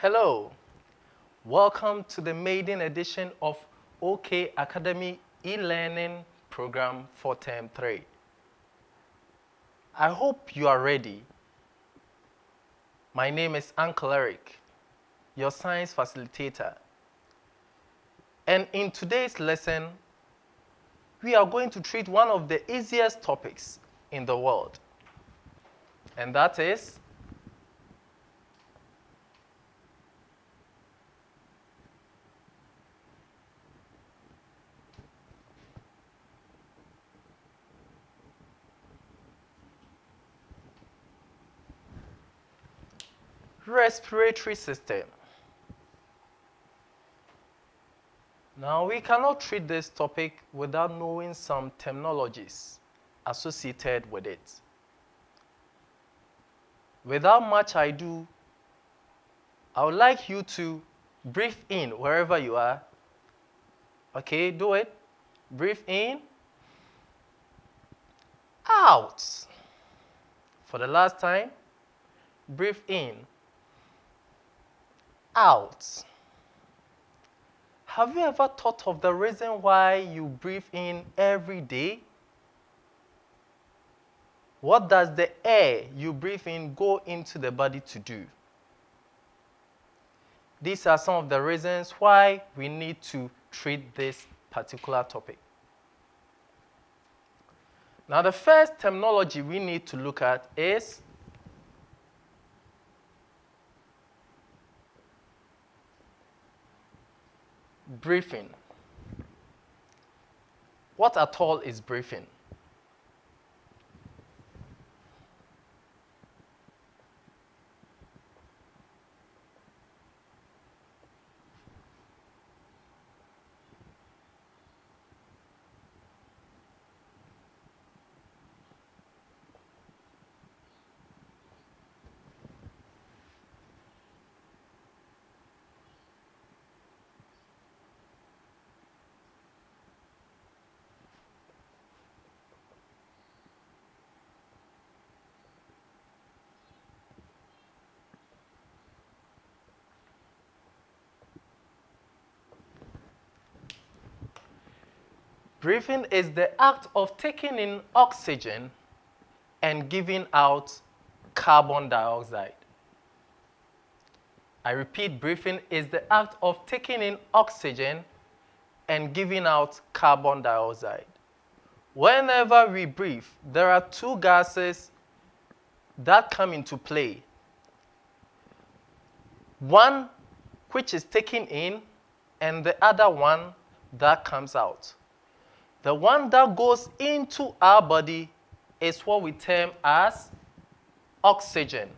Hello, welcome to the maiden edition of OK Academy e-learning program for Term 3. I hope you are ready. My name is Uncle Eric, your science facilitator. And in today's lesson, we are going to treat one of the easiest topics in the world, and that is respiratory system. Now, we cannot treat this topic without knowing some terminologies associated with it. Without much ado, I would like you to breathe in wherever you are. Okay, do it. Breathe in. Out. For the last time, breathe in. Out. Have you ever thought of the reason why you breathe in every day? What does the air you breathe in go into the body to do? These are some of the reasons why we need to treat this particular topic. Now, the first terminology we need to look at is breathing. What at all is breathing? Breathing is the act of taking in oxygen and giving out carbon dioxide. I repeat, breathing is the act of taking in oxygen and giving out carbon dioxide. Whenever we breathe, there are two gases that come into play. One which is taken in and the other one that comes out. The one that goes into our body is what we term as oxygen.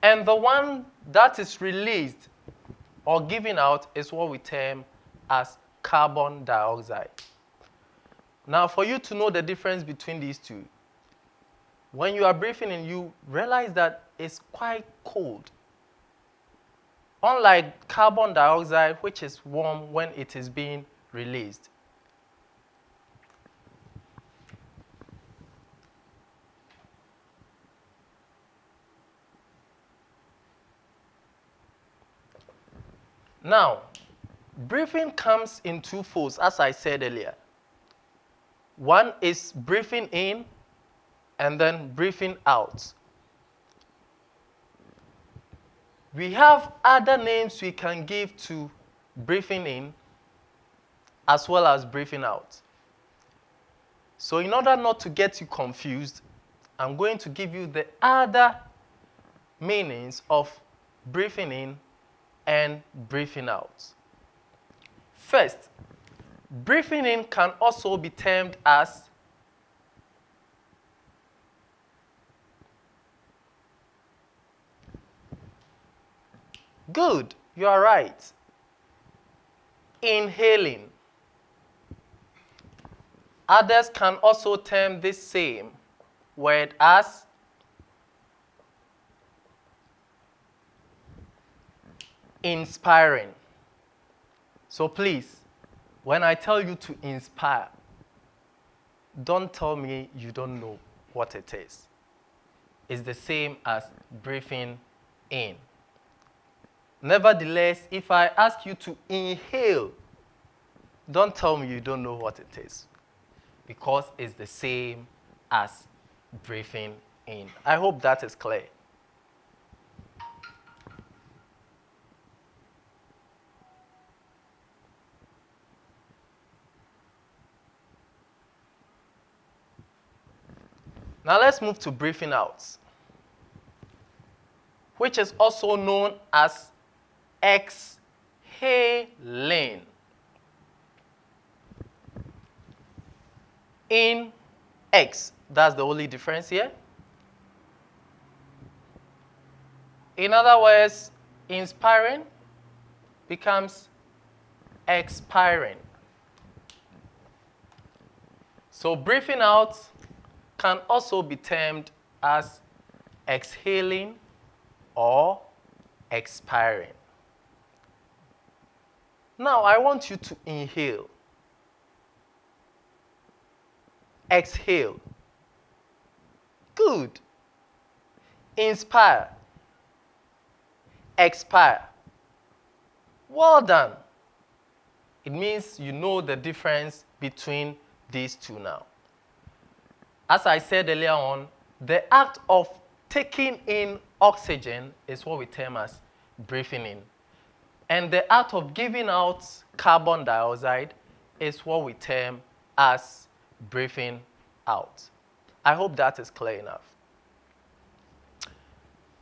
And the one that is released or given out is what we term as carbon dioxide. Now, for you to know the difference between these two, when you are breathing in, you realize that it's quite cold. Unlike carbon dioxide, which is warm when it is being released. Now, breathing comes in two folds, as I said earlier. One is breathing in and then breathing out. We have other names we can give to breathing in as well as breathing out. So in order not to get you confused, I'm going to give you the other meanings of breathing in and breathing out. First, breathing in can also be termed as good, you are right. Inhaling. Others can also term this same word as inspiring. So please, when I tell you to inspire, don't tell me you don't know what it is. It's the same as breathing in. Nevertheless, if I ask you to inhale, don't tell me you don't know what it is, because it's the same as breathing in. I hope that is clear. Now let's move to breathing out, which is also known as exhaling. In X, that's the only difference here. In other words, inspiring becomes expiring. So breathing out can also be termed as exhaling or expiring. Now I want you to inhale. Exhale. Good. Inspire. Expire. Well done. It means you know the difference between these two now. As I said earlier on, the act of taking in oxygen is what we term as breathing in. And the act of giving out carbon dioxide is what we term as breathing out. I hope that is clear enough.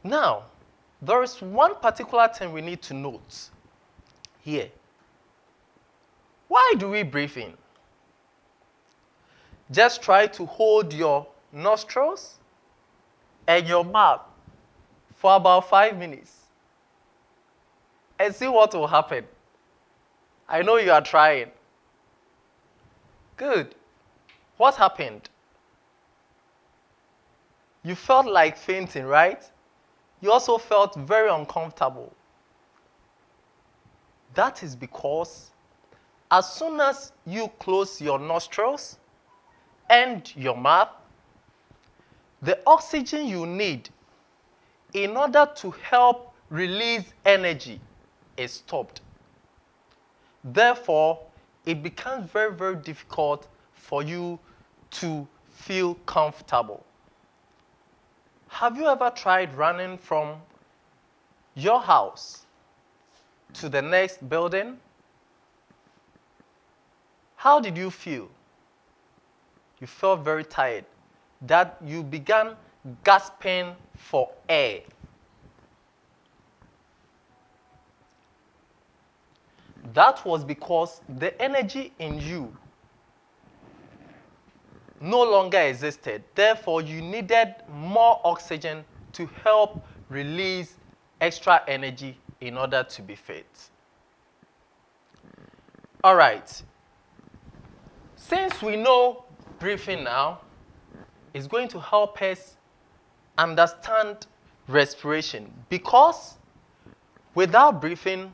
Now, there is one particular thing we need to note here. Why do we breathe in? Just try to hold your nostrils and your mouth for about 5 minutes and see what will happen. I know you are trying. Good. What happened? You felt like fainting, right? You also felt very uncomfortable. That is because as soon as you close your nostrils and your mouth, the oxygen you need in order to help release energy is stopped. Therefore, it becomes very, very difficult for you to feel comfortable. Have you ever tried running from your house to the next building? How did you feel? You felt very tired, that you began gasping for air. That was because the energy in you no longer existed. Therefore, you needed more oxygen to help release extra energy in order to be fit. All right. Since we know breathing now, it's going to help us understand respiration, because without breathing,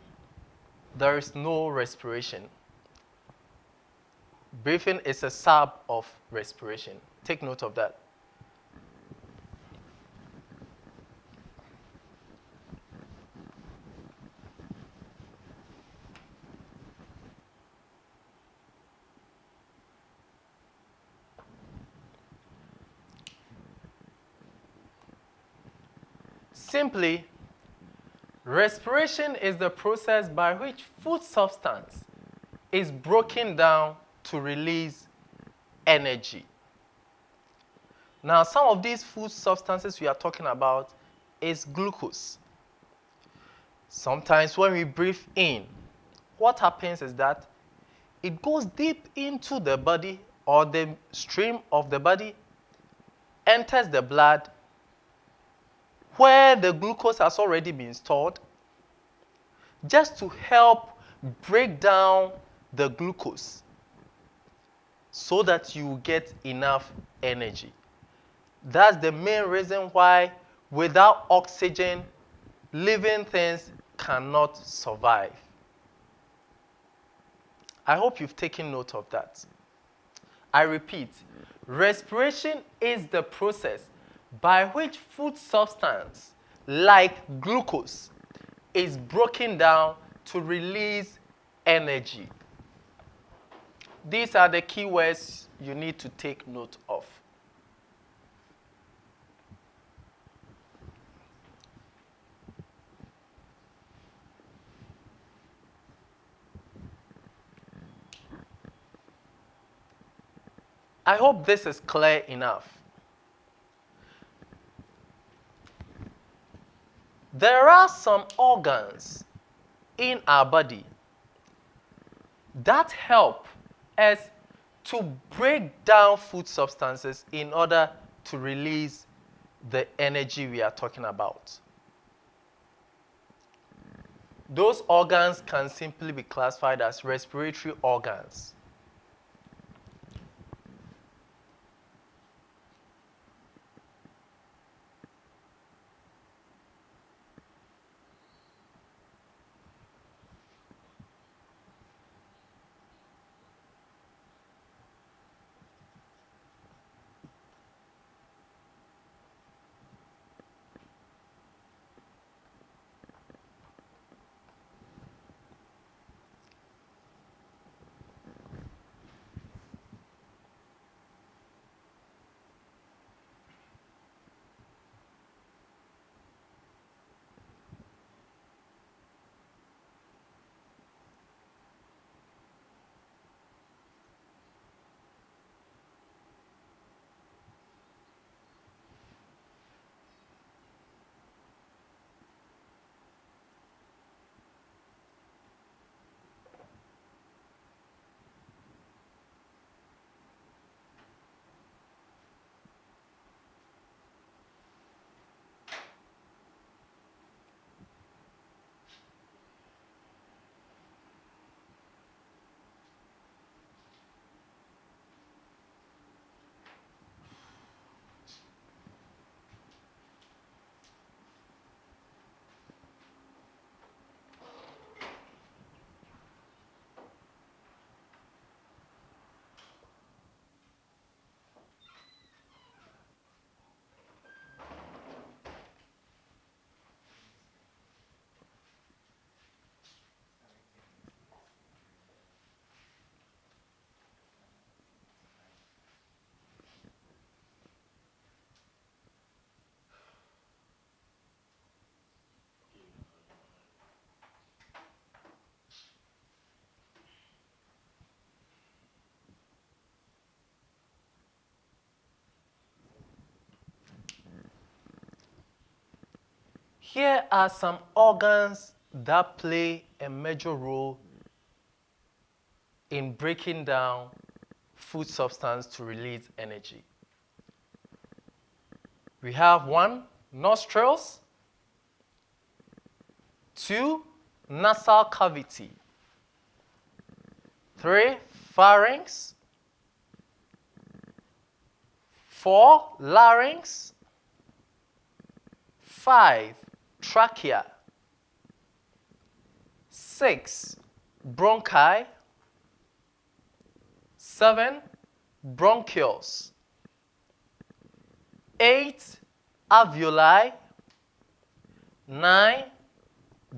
there is no respiration. Breathing is a sub of respiration. Take note of that. Simply, respiration is the process by which food substance is broken down to release energy. Now, some of these food substances we are talking about is glucose. Sometimes when we breathe in, what happens is that it goes deep into the body, or the stream of the body enters the blood, where the glucose has already been stored, just to help break down the glucose so that you get enough energy. That's the main reason why without oxygen, living things cannot survive. I hope you've taken note of that. I repeat, respiration is the process by which food substance like glucose is broken down to release energy. These are the keywords you need to take note of. I hope this is clear enough. There are some organs in our body that help us to break down food substances in order to release the energy we are talking about. Those organs can simply be classified as respiratory organs. Here are some organs that play a major role in breaking down food substance to release energy. We have 1, nostrils, 2, nasal cavity, 3, pharynx, 4, larynx, 5, trachea, 6, bronchi, 7, bronchioles, 8, alveoli, 9,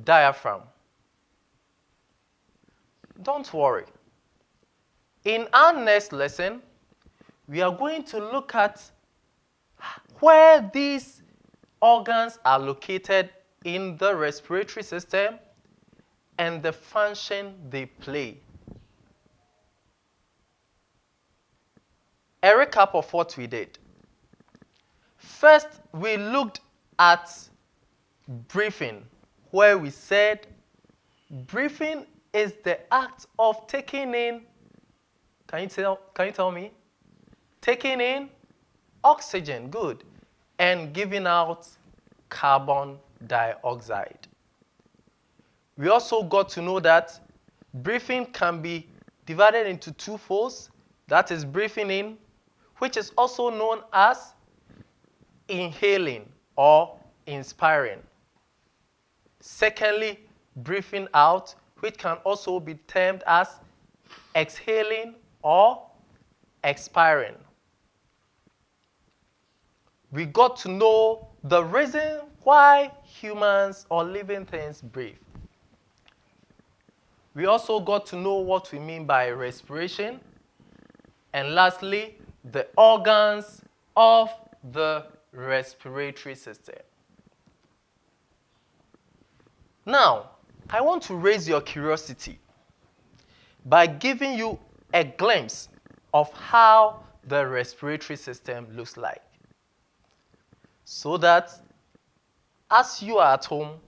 diaphragm. Don't worry. In our next lesson, we are going to look at where these organs are located in the respiratory system and the function they play. A recap of what we did. First, we looked at breathing, where we said breathing is the act of taking in, can you tell me? Taking in oxygen, good, and giving out carbon dioxide. We also got to know that breathing can be divided into 2 folds. That is breathing in, which is also known as inhaling or inspiring. Secondly, breathing out, which can also be termed as exhaling or expiring. We got to know the reason why humans or living things breathe. We also got to know what we mean by respiration. And lastly, the organs of the respiratory system. Now, I want to raise your curiosity by giving you a glimpse of how the respiratory system looks like. So that as you are at home,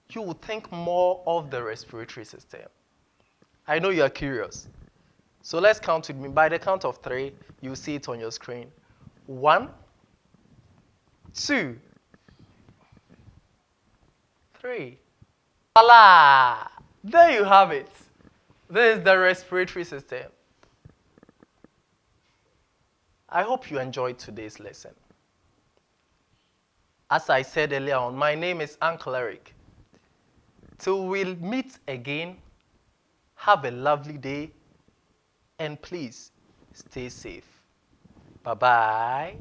you will think more of the respiratory system. I know you are curious. So let's count with me. By the count of 3, you'll see it on your screen. 1, 2, 3. Voila! There you have it. This is the respiratory system. I hope you enjoyed today's lesson. As I said earlier on, my name is Uncle Eric. Till we'll meet again, have a lovely day, and please stay safe. Bye-bye.